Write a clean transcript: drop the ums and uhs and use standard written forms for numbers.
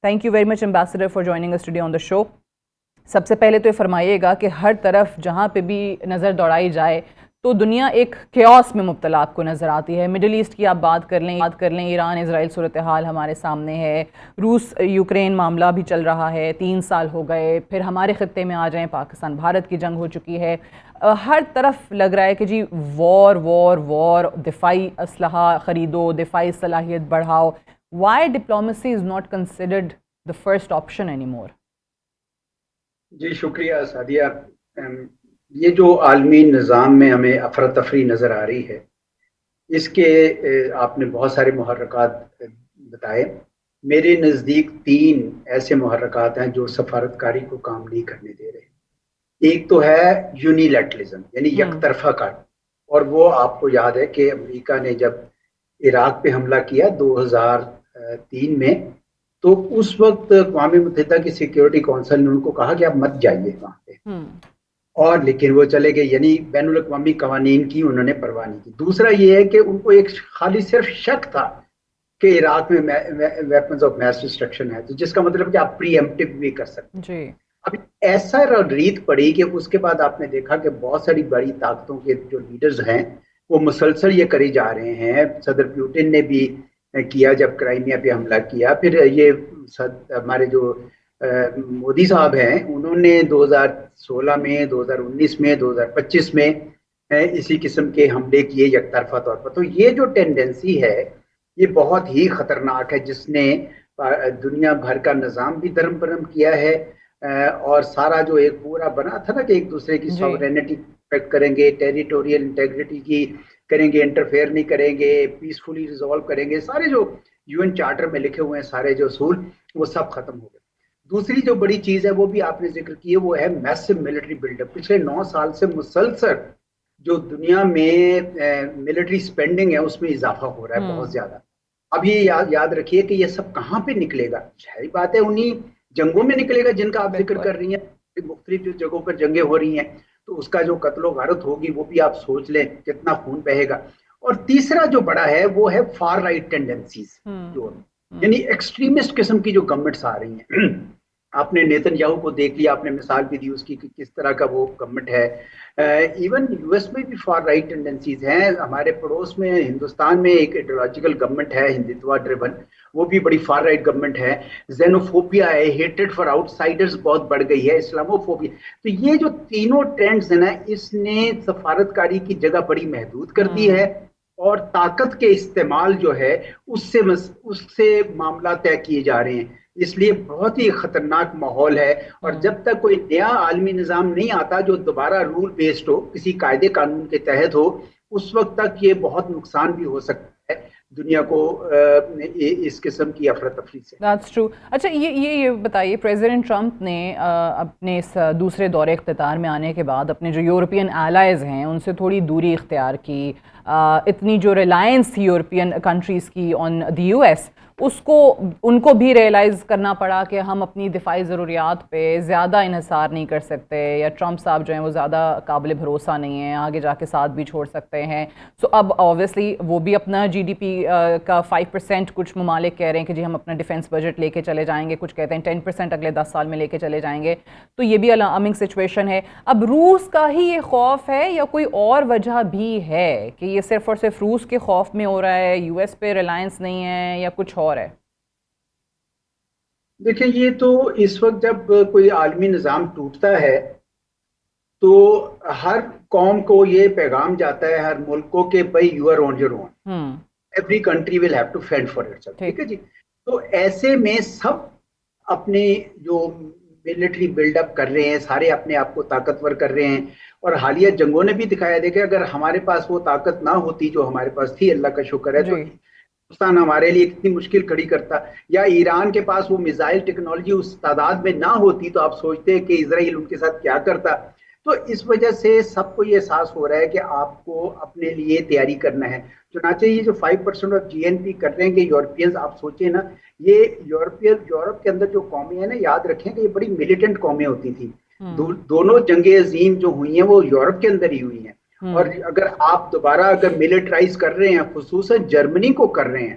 Thank you very much ambassador for joining us today on the show. سب سے پہلے تو یہ فرمائیے گا کہ ہر طرف جہاں پہ بھی نظر دوڑائی جائے تو دنیا ایک کیوس میں مبتلا آپ کو نظر آتی ہے. مڈل ایسٹ کی آپ بات کر لیں ایران اسرائیل صورتحال ہمارے سامنے ہے, روس یوکرین معاملہ بھی چل رہا ہے, 3 سال ہو گئے, پھر ہمارے خطے میں آ جائیں پاکستان بھارت کی جنگ ہو چکی ہے. ہر طرف لگ رہا ہے کہ جی وار وار وار, دفاعی اسلحہ خریدو, دفاعی صلاحیت بڑھاؤ. Why diplomacy is not considered the first option anymore؟ جی شکریہ سعدیہ. یہ جو عالمی نظام میں ہمیں افراتفری نظر آ رہی ہے, اس کے آپ نے بہت سارے محرکات بتائے. میرے نزدیک 3 ایسے محرکات ہیں جو سفارتکاری کو کام نہیں کرنے دے رہے. ایک تو ہے یونیلیٹرلزم یعنی یک طرفہ کاری, اور وہ آپ کو یاد ہے کہ امریکہ نے جب عراق پہ حملہ کیا 2003 میں, تو اس وقت اقوام متحدہ کی سیکیورٹی کونسل نے ان کو کہا کہ آپ مت جائیے وہاں پہ, اور لیکن وہ چلے گئے. یعنی بین الاقوامی قوانین کی انہوں نے پرواہ نہیں کی. دوسرا یہ ہے کہ ان کو ایک خالی صرف شک تھا کہ عراق میں ویپنز آف میس ڈسٹرکشن ہے, تو جس کا مطلب کہ آپ پری ایمپٹیو بھی کر سکتے ہیں. جی. اب ایسا ریت پڑی کہ اس کے بعد آپ نے دیکھا کہ بہت ساری بڑی طاقتوں کے جو لیڈرز ہیں وہ مسلسل یہ کری جا رہے ہیں. صدر پیوٹن نے بھی کیا جب کرائمیا پہ حملہ کیا, پھر یہ ہمارے جو مودی صاحب ہیں انہوں نے 2016 میں, 2019 میں, 2025 میں اسی قسم کے حملے کیے یک طرفہ طور پر. تو یہ جو ٹینڈنسی ہے یہ بہت ہی خطرناک ہے, جس نے دنیا بھر کا نظام بھی درم برم کیا ہے, اور سارا جو ایک پورا بنا تھا نا کہ ایک دوسرے کی ساورینٹی پروٹیکٹ کریں گے, ٹیریٹوریل انٹیگریٹی کی کریں گے, انٹرفیئر نہیں کریں گے, پیسفلی ریزالو کریں گے, سارے جو UN چارٹر میں لکھے ہوئے ہیں سارے جو اصول وہ سب ختم ہو گئے. دوسری جو بڑی چیز ہے وہ بھی آپ نے ذکر کی ہے, وہ ہے میسو ملٹری بلڈ اپ. پچھلے 9 سال سے مسلسل جو دنیا میں ملٹری سپینڈنگ ہے اس میں اضافہ ہو رہا ہے بہت زیادہ. اب یہ یاد رکھیے کہ یہ سب کہاں پہ نکلے گا؟ صحیح بات ہے انہی جنگوں میں نکلے گا جن کا آپ ذکر کر رہی ہیں, مختلف جگہوں پر جنگیں ہو رہی ہیں, تو اس کا جو قتل و غارت ہوگی وہ بھی آپ سوچ لیں کتنا خون بہے گا. اور تیسرا جو بڑا ہے وہ ہے فار رائٹ ٹینڈنسیز, یعنی ایکسٹریمسٹ قسم کی جو گورنمنٹس آ رہی ہیں. آپ نے نیتن یاہو کو دیکھ لیا, آپ نے مثال بھی دی اس کی کہ کس طرح کا وہ گورنمنٹ ہے. ایون US میں بھی فار رائٹ ٹینڈنسیز ہیں. ہمارے پڑوس میں ہندوستان میں ایک ایڈیولوجیکل گورنمنٹ ہے ہندتوا ڈریون, وہ بھی بڑی فار رائٹ گورنمنٹ ہے. زینوفوبیا ہے, ہیٹڈ فار آؤٹ سائڈرز بہت بڑھ گئی ہے, اسلاموفوبیا. تو یہ جو تینوں ٹرینڈز ہیں نا, اس نے سفارتکاری کی جگہ بڑی محدود کر دی ہے, اور طاقت کے استعمال جو ہے اس سے معاملات طے کیے جا رہے ہیں. اس لیے بہت ہی خطرناک ماحول ہے, اور جب تک کوئی نیا عالمی نظام نہیں آتا جو دوبارہ رول بیسڈ ہو, کسی قاعدے قانون کے تحت ہو, اس وقت تک یہ بہت نقصان بھی ہو سکتا ہے دنیا کو اس قسم کی افراتفری سے. That's true. اچھا یہ بتائیے, پریزیڈنٹ ٹرمپ نے اپنے اس دوسرے دور اقتدار میں آنے کے بعد اپنے جو یورپین ایلائز ہیں ان سے تھوڑی دوری اختیار کی. اتنی جو ریلائنس تھی یورپین کنٹریز کی آن دی US, ان کو بھی ریئلائز کرنا پڑا کہ ہم اپنی دفاعی ضروریات پہ زیادہ انحصار نہیں کر سکتے, یا ٹرمپ صاحب جو ہیں وہ زیادہ قابل بھروسہ نہیں ہیں, آگے جا کے ساتھ بھی چھوڑ سکتے ہیں. سو اب آبویسلی وہ بھی اپنا GDP کا 5% کچھ ممالک کہہ رہے ہیں کہ جی ہم اپنا ڈیفنس بجٹ لے کے چلے جائیں گے, کچھ کہتے ہیں 10% اگلے 10 سال میں لے کے چلے جائیں گے. تو یہ بھی الارمنگ سچویشن ہے. اب روس کا ہی یہ خوف ہے یا کوئی اور وجہ بھی ہے کہ یہ صرف اور صرف روس کے خوف میں ہو رہا ہے, US پہ ریلائنس نہیں ہے, یا کچھ اور ہے؟ دیکھیں, یہ تو اس وقت جب کوئی عالمی نظام ٹوٹتا ہے تو ہر قوم کو یہ پیغام جاتا ہے, ہر ملک کو, کہ بھائی you are on your own, every country will have to fend for itself. ٹھیک ہے جی. تو ایسے میں سب اپنے جو ملٹری بلڈ اپ کر رہے ہیں, سارے اپنے آپ کو طاقتور کر رہے ہیں, اور حالیہ جنگوں نے بھی دکھایا دے کہ اگر ہمارے پاس وہ طاقت نہ ہوتی جو ہمارے پاس تھی, اللہ کا شکر ہے, تو پاکستان ہمارے لیے کتنی مشکل کھڑی کرتا, یا ایران کے پاس وہ میزائل ٹیکنالوجی اس تعداد میں نہ ہوتی تو آپ سوچتے کہ اسرائیل ان کے ساتھ کیا کرتا. تو اس وجہ سے سب کو یہ احساس ہو رہا ہے کہ آپ کو اپنے لیے تیاری کرنا ہے. چنانچہ یہ جو 5% آف GNP کر رہے ہیں کہ یورپینز, آپ سوچیں نا, یہ یورپ کے اندر جو قومیں ہیں نا, یاد رکھیں کہ یہ بڑی ملیٹنٹ قومیں ہوتی تھیں. دونوں جنگیں عظیم جو ہوئی ہیں وہ یورپ کے اندر ہی ہوئی ہیں, اور اگر آپ دوبارہ اگر ملٹرائز کر رہے ہیں, خصوصاً جرمنی کو کر رہے ہیں,